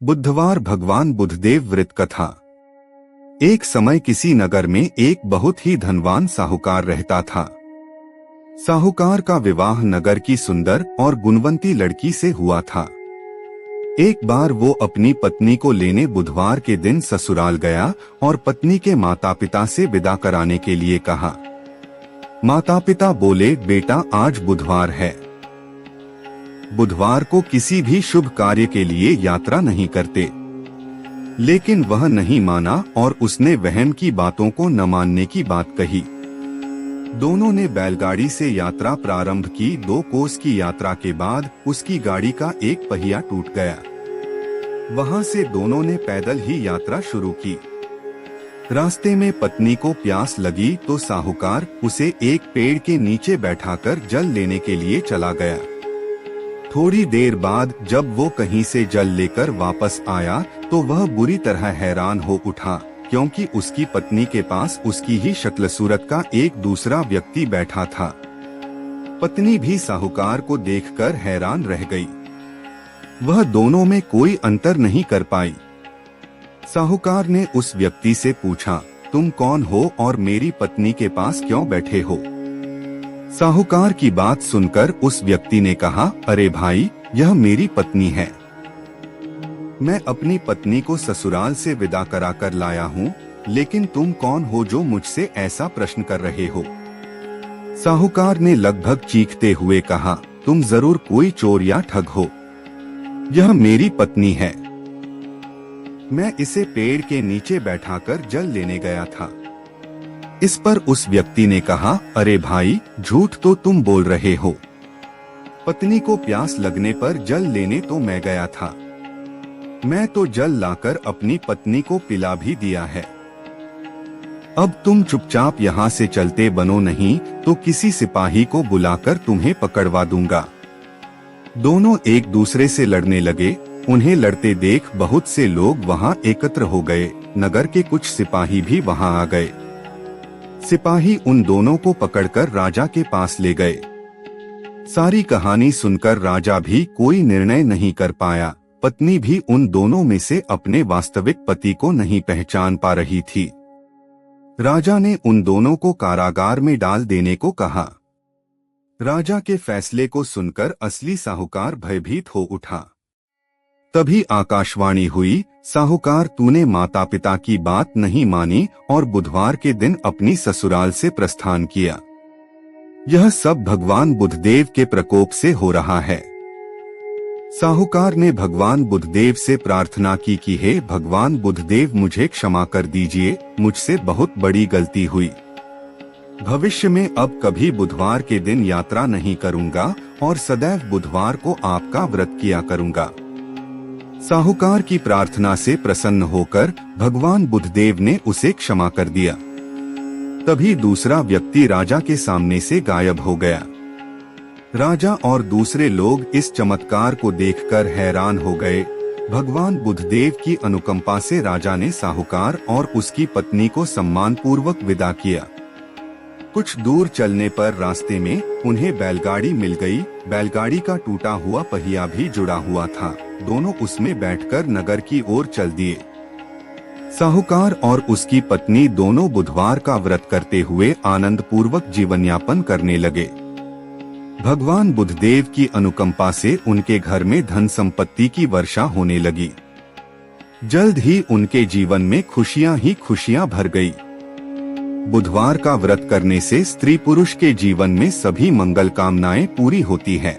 बुधवार भगवान बुद्धदेव व्रत कथा। एक समय किसी नगर में एक बहुत ही धनवान साहूकार रहता था। साहूकार का विवाह नगर की सुंदर और गुणवंती लड़की से हुआ था। एक बार वो अपनी पत्नी को लेने बुधवार के दिन ससुराल गया और पत्नी के माता पिता से विदा कराने के लिए कहा। माता पिता बोले, बेटा आज बुधवार है, बुधवार को किसी भी शुभ कार्य के लिए यात्रा नहीं करते। लेकिन वह नहीं माना और उसने बहन की बातों को न मानने की बात कही। दोनों ने बैलगाड़ी से यात्रा प्रारंभ की। 2 कोस की यात्रा के बाद उसकी गाड़ी का एक पहिया टूट गया। वहां से दोनों ने पैदल ही यात्रा शुरू की। रास्ते में पत्नी को प्यास लगी तो साहूकार उसे एक पेड़ के नीचे बैठाकर जल लेने के लिए चला गया। थोड़ी देर बाद जब वो कहीं से जल लेकर वापस आया तो वह बुरी तरह हैरान हो उठा, क्योंकि उसकी पत्नी के पास उसकी ही शक्ल सूरत का एक दूसरा व्यक्ति बैठा था। पत्नी भी साहूकार को देखकर हैरान रह गई। वह दोनों में कोई अंतर नहीं कर पाई। साहूकार ने उस व्यक्ति से पूछा, तुम कौन हो और मेरी पत्नी के पास क्यों बैठे हो? साहूकार की बात सुनकर उस व्यक्ति ने कहा, अरे भाई, यह मेरी पत्नी है। मैं अपनी पत्नी को ससुराल से विदा कराकर लाया हूँ, लेकिन तुम कौन हो जो मुझसे ऐसा प्रश्न कर रहे हो? साहूकार ने लगभग चीखते हुए कहा, तुम जरूर कोई चोर या ठग हो। यह मेरी पत्नी है। मैं इसे पेड़ के नीचे बैठाकर जल लेने गया था। इस पर उस व्यक्ति ने कहा, अरे भाई, झूठ तो तुम बोल रहे हो। पत्नी को प्यास लगने पर जल लेने तो मैं गया था। मैं तो जल लाकर अपनी पत्नी को पिला भी दिया है। अब तुम चुपचाप यहाँ से चलते बनो, नहीं तो किसी सिपाही को बुलाकर तुम्हें पकड़वा दूंगा। दोनों एक दूसरे से लड़ने लगे। उन्हें लड़ते देख बहुत से लोग वहाँ एकत्र हो गए। नगर के कुछ सिपाही भी वहाँ आ गए। सिपाही उन दोनों को पकड़कर राजा के पास ले गए। सारी कहानी सुनकर राजा भी कोई निर्णय नहीं कर पाया। पत्नी भी उन दोनों में से अपने वास्तविक पति को नहीं पहचान पा रही थी। राजा ने उन दोनों को कारागार में डाल देने को कहा। राजा के फैसले को सुनकर असली साहूकार भयभीत हो उठा। तभी आकाशवाणी हुई, साहूकार, तूने माता पिता की बात नहीं मानी और बुधवार के दिन अपनी ससुराल से प्रस्थान किया। यह सब भगवान बुद्धदेव के प्रकोप से हो रहा है। साहूकार ने भगवान बुद्धदेव से प्रार्थना की कि हे भगवान बुद्धदेव, मुझे क्षमा कर दीजिए, मुझसे बहुत बड़ी गलती हुई। भविष्य में अब कभी बुधवार के दिन यात्रा नहीं करूंगा और सदैव बुधवार को आपका व्रत किया करूंगा। साहूकार की प्रार्थना से प्रसन्न होकर भगवान बुद्धदेव ने उसे क्षमा कर दिया। तभी दूसरा व्यक्ति राजा के सामने से गायब हो गया। राजा और दूसरे लोग इस चमत्कार को देखकर हैरान हो गए। भगवान बुद्धदेव की अनुकंपा से राजा ने साहूकार और उसकी पत्नी को सम्मान पूर्वक विदा किया। कुछ दूर चलने पर रास्ते में उन्हें बैलगाड़ी मिल गई। बैलगाड़ी का टूटा हुआ पहिया भी जुड़ा हुआ था। दोनों उसमें बैठकर नगर की ओर चल दिए। साहूकार और उसकी पत्नी दोनों बुधवार का व्रत करते हुए आनंद पूर्वक जीवन यापन करने लगे। भगवान बुद्धदेव की अनुकंपा से उनके घर में धन संपत्ति की वर्षा होने लगी। जल्द ही उनके जीवन में खुशियां ही खुशियां भर गई। बुधवार का व्रत करने से स्त्री पुरुष के जीवन में सभी मंगल कामनाएं पूरी होती है।